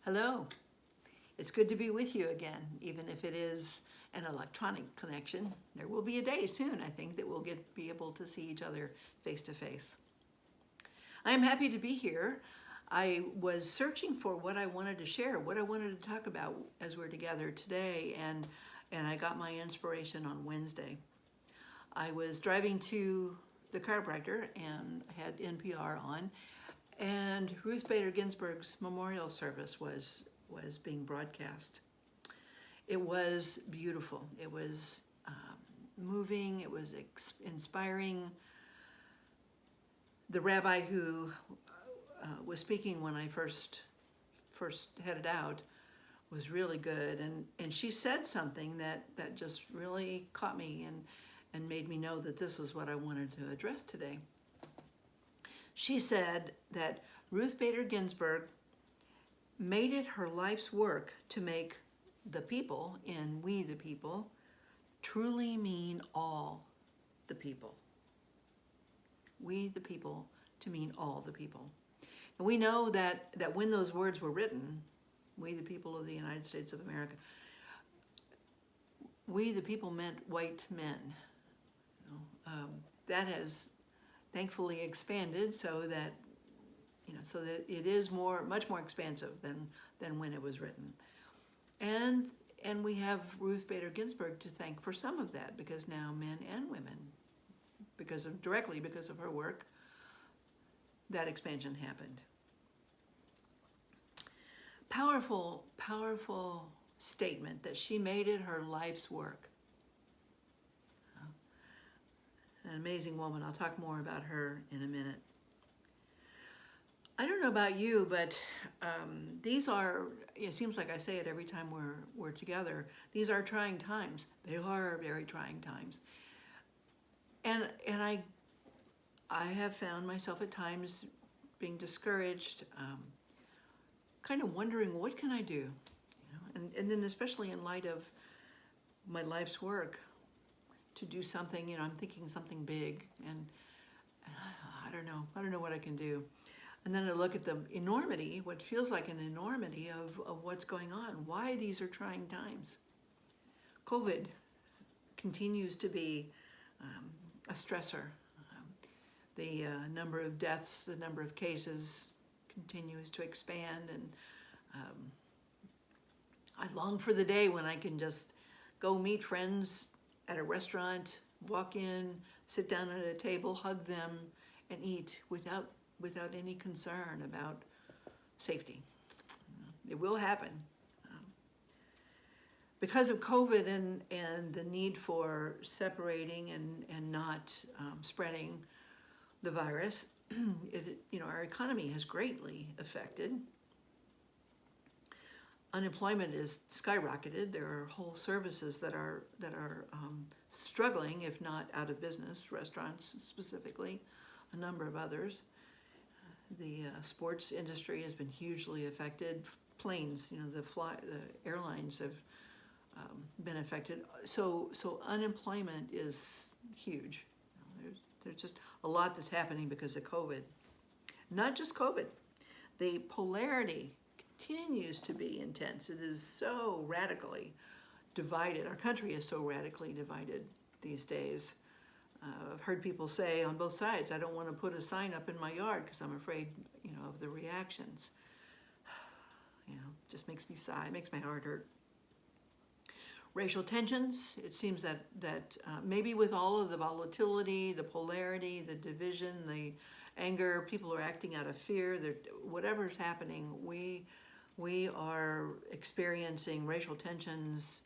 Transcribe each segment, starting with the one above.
Hello. It's good to be with you again, even if it is an electronic connection. There will be a day soon, I think, that we'll be able to see each other face to face. I am happy to be here. I was searching for what I wanted to share, what I wanted to talk about as we're together today, and I got my inspiration on Wednesday. I was driving to the chiropractor and had NPR on, and Ruth Bader Ginsburg's memorial service was being broadcast. It was beautiful. It was moving. It was inspiring. The rabbi who was speaking when I first headed out was really good, and she said something that just really caught me and made me know that this was what I wanted to address today. She said that Ruth Bader Ginsburg made it her life's work to make the people in We the People truly mean all the people. We the people to mean all the people. And we know that when those words were written, we the people of the United States of America, we the people meant white men. That has thankfully expanded so that it is much more expansive than when it was written. And we have Ruth Bader Ginsburg to thank for some of that, because now men and women, directly because of her work, that expansion happened. Powerful, powerful statement that she made it her life's work. An amazing woman. I'll talk more about her in a minute. I don't know about you, but these are, it seems like I say it every time we're together, these are trying times. They are very trying times. And I have found myself at times being discouraged, kind of wondering, what can I do? And then especially in light of my life's work, to do something, I'm thinking something big, and I don't know what I can do. And then I look at the enormity, what feels like an enormity of what's going on, why these are trying times. COVID continues to be a stressor. The number of deaths, the number of cases continues to expand, and I long for the day when I can just go meet friends at a restaurant, walk in, sit down at a table, hug them, and eat without any concern about safety. It will happen. Because of COVID and the need for separating and not spreading the virus, our economy has greatly affected. Unemployment is skyrocketed. There are whole services that are struggling, if not out of business, restaurants specifically, a number of others. The sports industry has been hugely affected. Planes, the airlines have been affected. So unemployment is huge. There's just a lot that's happening because of COVID. Not just COVID. The polarity continues to be intense. It is so radically divided. Our country is so radically divided these days. I've heard people say on both sides, I don't want to put a sign up in my yard because I'm afraid, of the reactions. Just makes me sigh, makes my heart hurt. Racial tensions, it seems that maybe with all of the volatility, the polarity, the division, the anger, people are acting out of fear. Whatever's happening, we are experiencing racial tensions,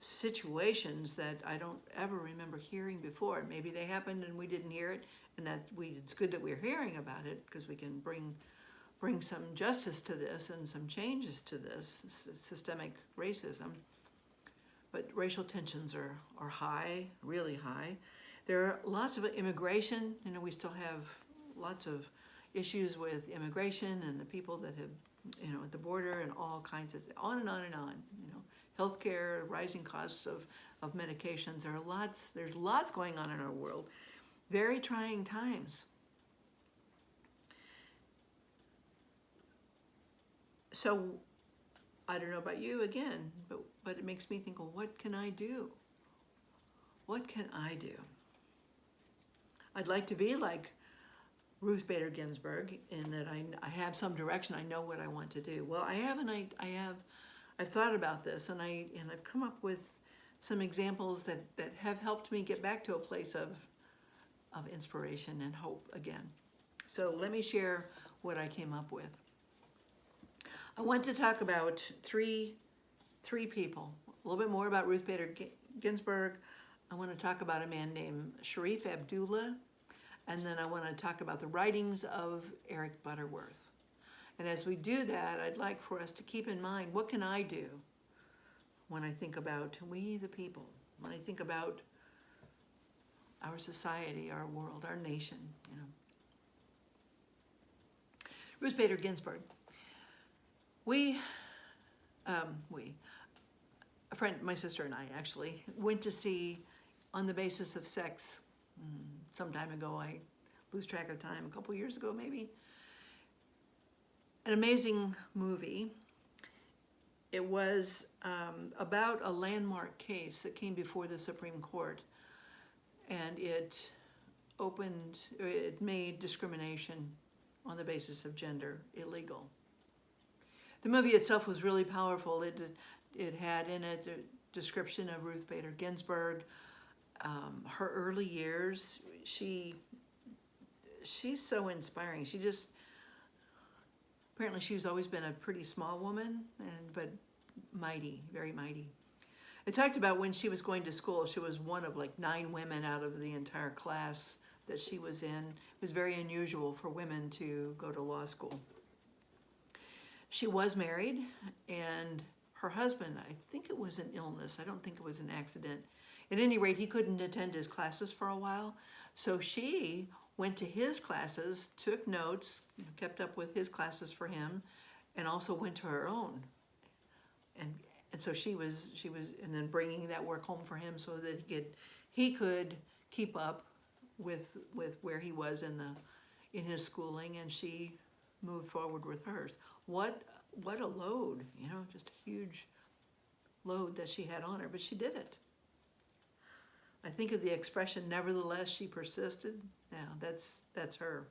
situations that I don't ever remember hearing before. Maybe they happened and we didn't hear it, and it's good that we're hearing about it, because we can bring some justice to this and some changes to this systemic racism. But racial tensions are high, really high. There are lots of immigration. We still have lots of issues with immigration and the people that have, at the border, and all kinds of, on and on and on. Healthcare, rising costs of medications. There's lots going on in our world. Very trying times. So I don't know about you again, but it makes me think, well, what can I do? What can I do? I'd like to be like Ruth Bader Ginsburg in that I have some direction. I know what I want to do. Well, I've thought about this, and I've come up with some examples that have helped me get back to a place of inspiration and hope again. So let me share what I came up with. I want to talk about three people. A little bit more about Ruth Bader Ginsburg. I want to talk about a man named Sharif Abdullah, and then I want to talk about the writings of Eric Butterworth. And as we do that, I'd like for us to keep in mind, what can I do when I think about we the people, when I think about our society, our world, our nation, you know. Ruth Bader Ginsburg. A friend, my sister and I actually, went to see On the Basis of Sex some time ago. I lose track of time, a couple years ago maybe. An amazing movie. It was about a landmark case that came before the Supreme Court, and it made discrimination on the basis of gender illegal. The movie itself was really powerful. It had in it a description of Ruth Bader Ginsburg, her early years. She's so inspiring. Apparently she's always been a pretty small woman, but mighty, very mighty. It talked about when she was going to school, she was one of like 9 women out of the entire class that she was in. It was very unusual for women to go to law school. She was married, and her husband, I think it was an illness. I don't think it was an accident. At any rate, he couldn't attend his classes for a while. So she went to his classes, took notes, kept up with his classes for him, and also went to her own. And so she was, and then bringing that work home for him so that he could keep up with where he was in his schooling, and she moved forward with hers. What a load, you know, just a huge load that she had on her, but she did it. I think of the expression, nevertheless, she persisted. Now, that's her.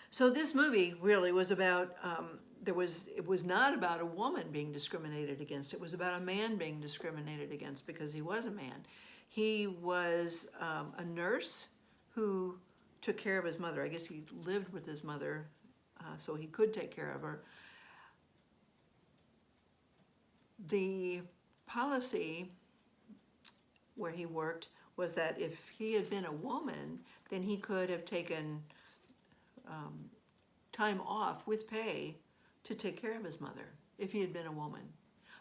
So this movie really was about, it was not about a woman being discriminated against. It was about a man being discriminated against because he was a man. He was a nurse who took care of his mother. I guess he lived with his mother, so he could take care of her. The policy where he worked was that if he had been a woman, then he could have taken time off with pay to take care of his mother if he had been a woman.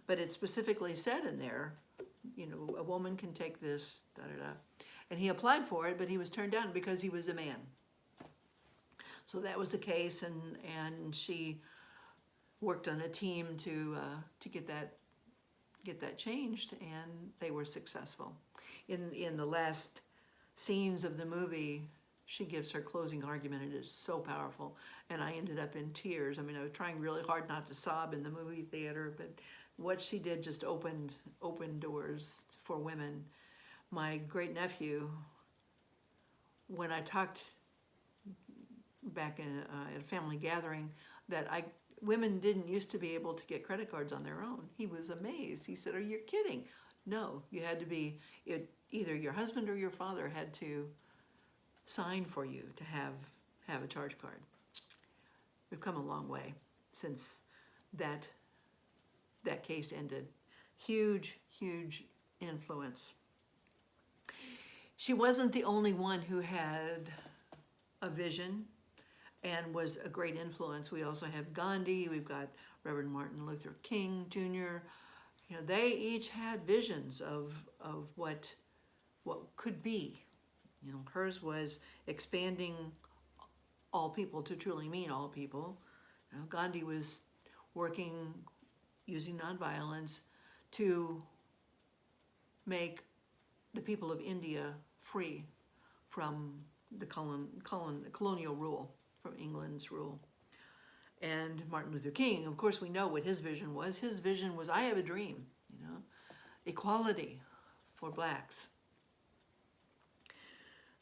But it specifically said in there, you know, a woman can take this, da-da-da. And he applied for it, but he was turned down because he was a man. So that was the case, and she worked on a team to get that changed, and they were successful. In the last scenes of the movie, she gives her closing argument. It is so powerful, and I ended up in tears. I mean, I was trying really hard not to sob in the movie theater, but what she did just opened doors for women. My great nephew, when I talked back at a family gathering that women didn't used to be able to get credit cards on their own, he was amazed. He said, "Are you kidding?" No, you had to be, either your husband or your father had to sign for you to have a charge card. We've come a long way since that case ended. Huge, huge influence. She wasn't the only one who had a vision and was a great influence. We also have Gandhi, we've got Reverend Martin Luther King Jr. You know, they each had visions of what could be. You know, hers was expanding all people to truly mean all people. You know, Gandhi was working using nonviolence to make the people of India free from the colonial rule, from England's rule. And Martin Luther King, of course, we know what his vision was. His vision was, I have a dream, you know, equality for blacks.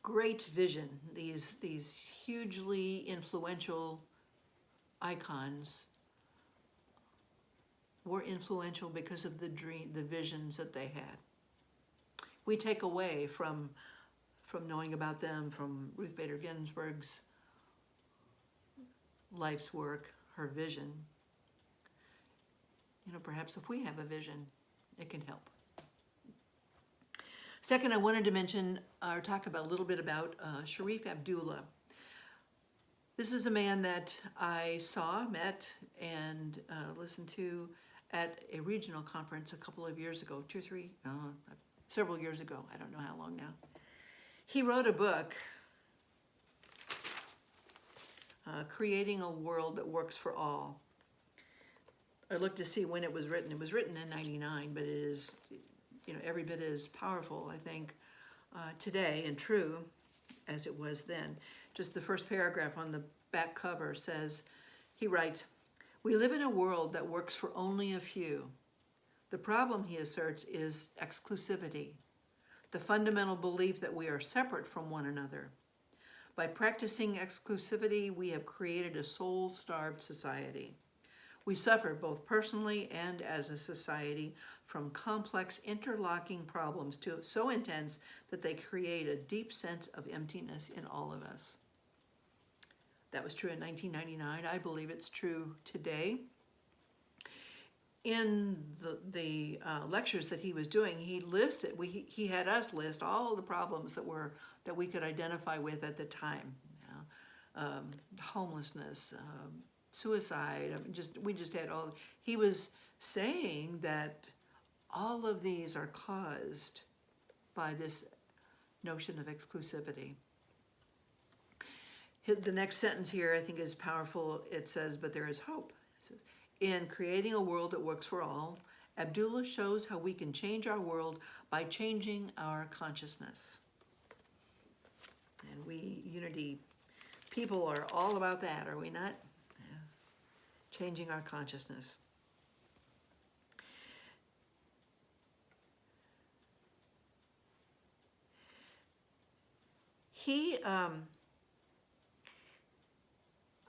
Great vision. These hugely influential icons were influential because of the visions that they had. We take away from knowing about them, from Ruth Bader Ginsburg's life's work, her vision. You know, perhaps if we have a vision, it can help. Second, I wanted to mention or talk about a little bit about Sharif Abdullah. This is a man that I met, and listened to at a regional conference a couple of years ago, several years ago. I don't know how long now. He wrote a book, Creating a World That Works for All. I looked to see when it was written. It was written in '99, but it is, you know, every bit as powerful, I think, today and true as it was then. Just the first paragraph on the back cover says, he writes, "We live in a world that works for only a few. The problem," he asserts, "is exclusivity, the fundamental belief that we are separate from one another. By practicing exclusivity, we have created a soul-starved society. We suffer both personally and as a society from complex interlocking problems so intense that they create a deep sense of emptiness in all of us." That was true in 1999. I believe it's true today. In the lectures that he was doing, he had us list all the problems that we could identify with at the time. You know, homelessness, suicide. I mean, we just had all. He was saying that all of these are caused by this notion of exclusivity. The next sentence here I think is powerful. It says, "But there is hope." It says, "In creating a world that works for all, Abdullah shows how we can change our world by changing our consciousness." And we Unity people are all about that, are we not? Yeah. Changing our consciousness.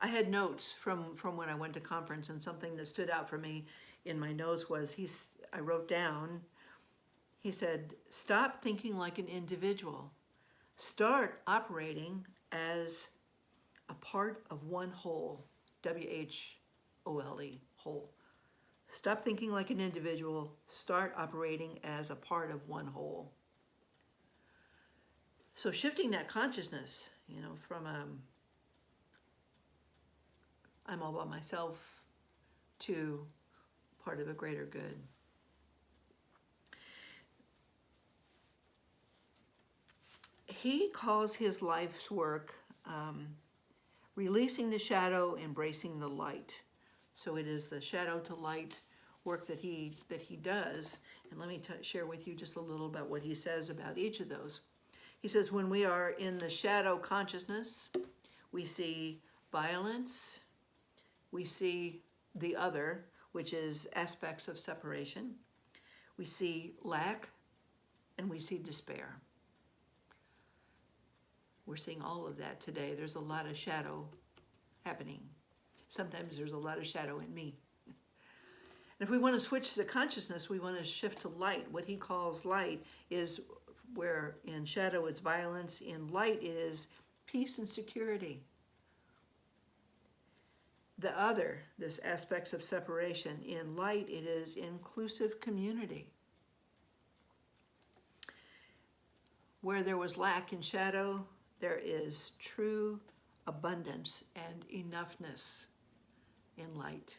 I had notes from when I went to conference, and something that stood out for me in my notes was I wrote down, he said, "Stop thinking like an individual. Start operating as a part of one whole." WHOLE, whole. Stop thinking like an individual. Start operating as a part of one whole. So shifting that consciousness, you know, from I'm all by myself to part of a greater good. He calls his life's work releasing the shadow, embracing the light. So it is the shadow to light work that he does. And let me share with you just a little about what he says about each of those. He says, when we are in the shadow consciousness, we see violence, we see the other, which is aspects of separation. We see lack, and we see despair. We're seeing all of that today. There's a lot of shadow happening. Sometimes there's a lot of shadow in me. And if we want to switch the consciousness, we want to shift to light. What he calls light is where in shadow it's violence, in light it is peace and security. The other, this aspects of separation, in light it is inclusive community. Where there was lack in shadow, there is true abundance and enoughness in light.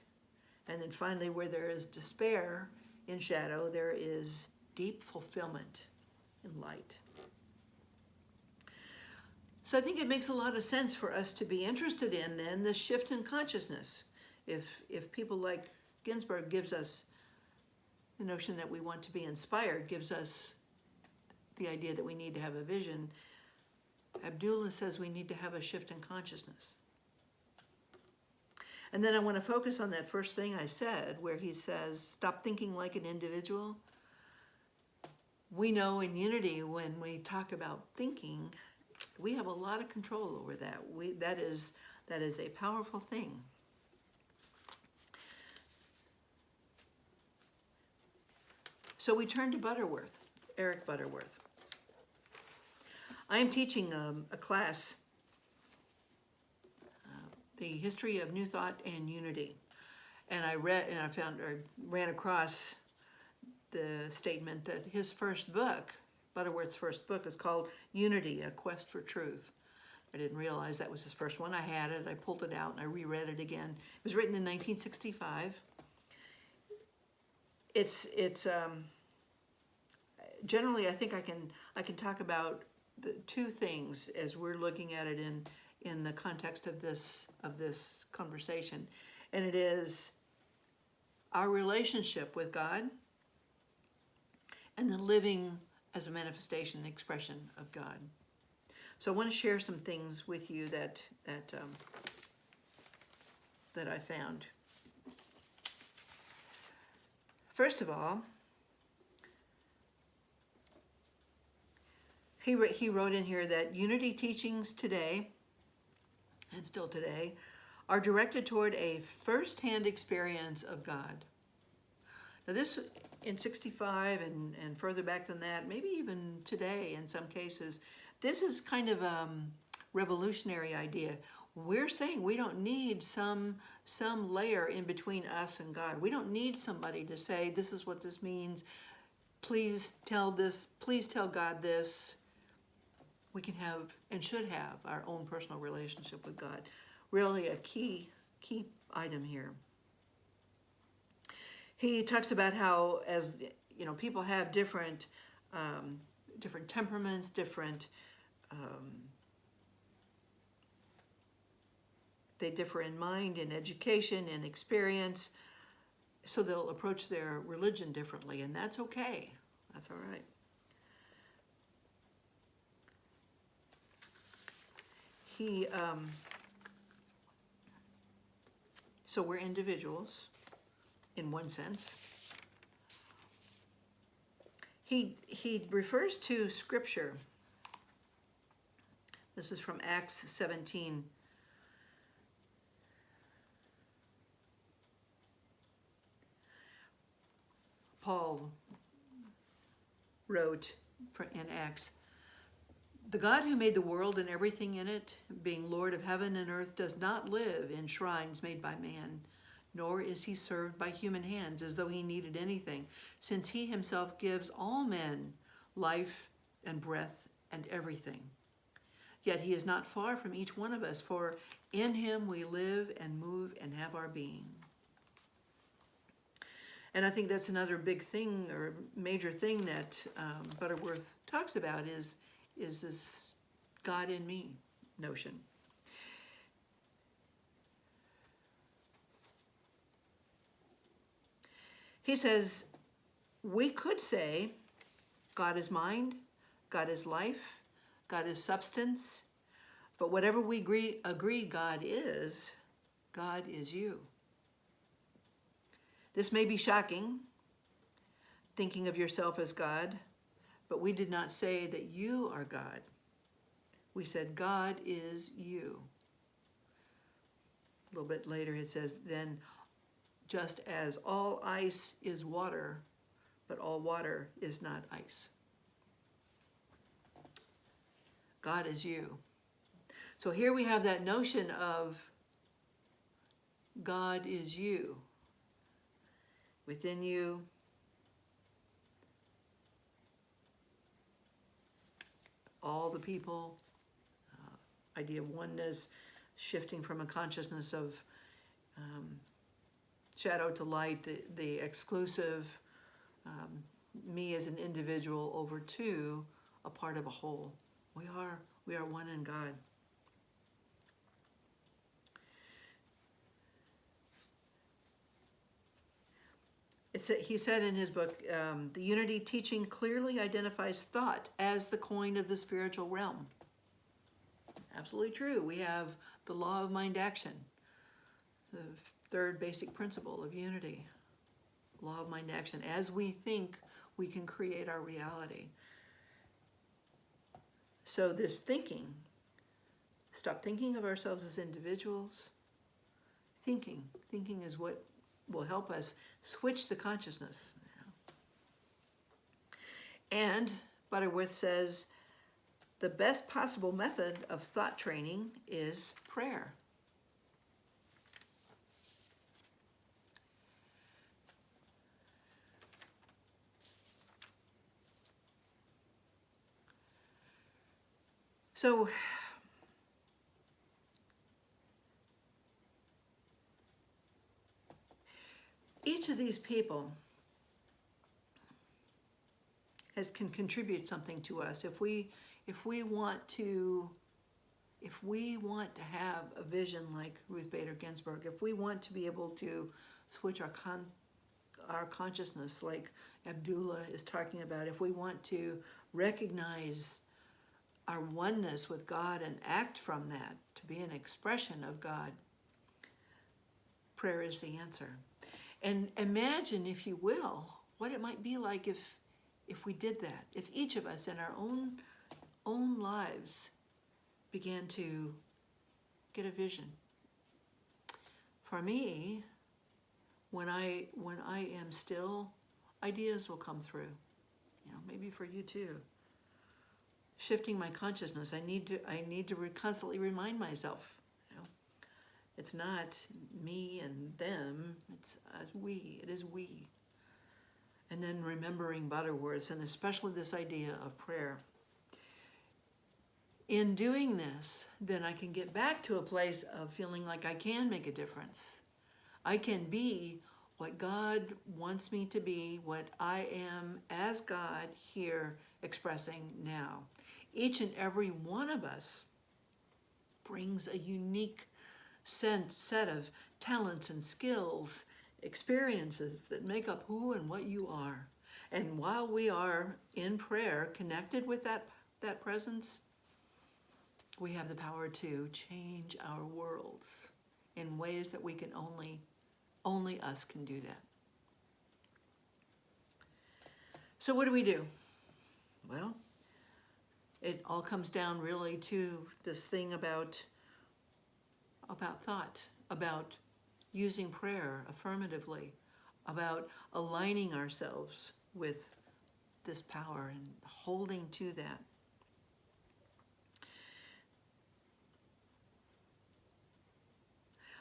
And then finally, where there is despair in shadow, there is deep fulfillment in light. So I think it makes a lot of sense for us to be interested in then the shift in consciousness. If people like Ginsburg gives us the notion that we want to be inspired, gives us the idea that we need to have a vision, Abdullah says we need to have a shift in consciousness. And then I want to focus on that first thing I said, where he says, stop thinking like an individual. We know in unity, when we talk about thinking, we have a lot of control over that. That is a powerful thing. So we turn to Butterworth, Eric Butterworth. I am teaching a class, the history of New Thought and Unity. And I ran across the statement that his first book, Butterworth's first book, is called Unity, A Quest for Truth. I didn't realize that was his first one. I had it, I pulled it out, and I reread it again. It was written in 1965. It's generally, I think I can talk about the two things as we're looking at it in the context of this conversation, and it is our relationship with God, and then living as a manifestation and expression of God. So I want to share some things with you that I found. First of all, he wrote in here that unity teachings today, and still today, are directed toward a first-hand experience of God. Now this, in 65 and further back than that, maybe even today in some cases, this is kind of a revolutionary idea. We're saying we don't need some layer in between us and God. We don't need somebody to say, this is what this means. Please tell God this. We can have and should have our own personal relationship with God. Really a key item here. He talks about how, as you know, people have different temperaments, they differ in mind, in education, in experience, so they'll approach their religion differently, and that's okay. That's all right. So we're individuals, in one sense. He refers to Scripture. This is from Acts 17. Paul wrote in Acts, "The God who made the world and everything in it, being Lord of heaven and earth, does not live in shrines made by man, nor is he served by human hands as though he needed anything, since he himself gives all men life and breath and everything. Yet he is not far from each one of us, for in him we live and move and have our being." And I think that's another big thing, or major thing, that Butterworth talks about is this God in me notion. He says, we could say God is mind, God is life, God is substance, but whatever we agree God is you. This may be shocking, thinking of yourself as God, but we did not say that you are God. We said God is you. A little bit later it says, then just as all ice is water, but all water is not ice. God is you. So here we have that notion of God is you. Within you, all the people, idea of oneness, shifting from a consciousness of shadow to light, the exclusive me as an individual over to a part of a whole. We are one in God. He said in his book, the unity teaching clearly identifies thought as the coin of the spiritual realm. Absolutely true. We have the law of mind action. the third basic principle of unity, law of mind action. As we think, we can create our reality. So this thinking, stop thinking of ourselves as individuals. Thinking is what will help us switch the consciousness. And Butterworth says, the best possible method of thought training is prayer. So, each of these people can contribute something to us. If we want to have a vision like Ruth Bader Ginsburg, if we want to be able to switch our consciousness like Abdullah is talking about, if we want to recognize our oneness with God and act from that to be an expression of God, prayer is the answer. And imagine, if you will, what it might be like if we did that, if each of us in our own lives began to get a vision. For me, when I am still, ideas will come through. Maybe for you too. Shifting my consciousness, I need to constantly remind myself. It's not me and them. It's we. It is we. And then remembering Butterworth, and especially this idea of prayer. In doing this, then I can get back to a place of feeling like I can make a difference. I can be what God wants me to be, what I am as God here expressing now. Each and every one of us brings a unique set of talents and skills, experiences that make up who and what you are. And while we are in prayer, connected with that presence, we have the power to change our worlds in ways that we can only us can do that. So what do we do? Well, it all comes down really to this thing about thought, about using prayer affirmatively, about aligning ourselves with this power and holding to that.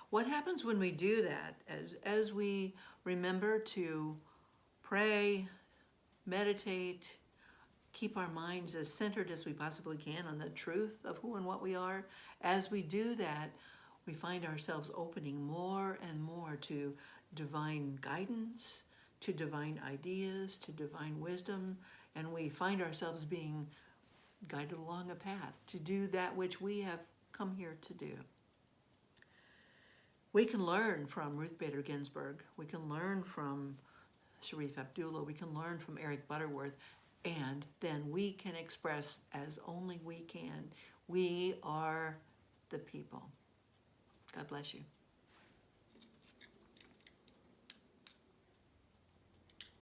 What happens when we do that, as we remember to pray, meditate, keep our minds as centered as we possibly can on the truth of who and what we are, as we do that, we find ourselves opening more and more to divine guidance, to divine ideas, to divine wisdom, and we find ourselves being guided along a path to do that which we have come here to do. We can learn from Ruth Bader Ginsburg. We can learn from Sharif Abdullah. We can learn from Eric Butterworth. And then we can express as only we can. We are the people. God bless you.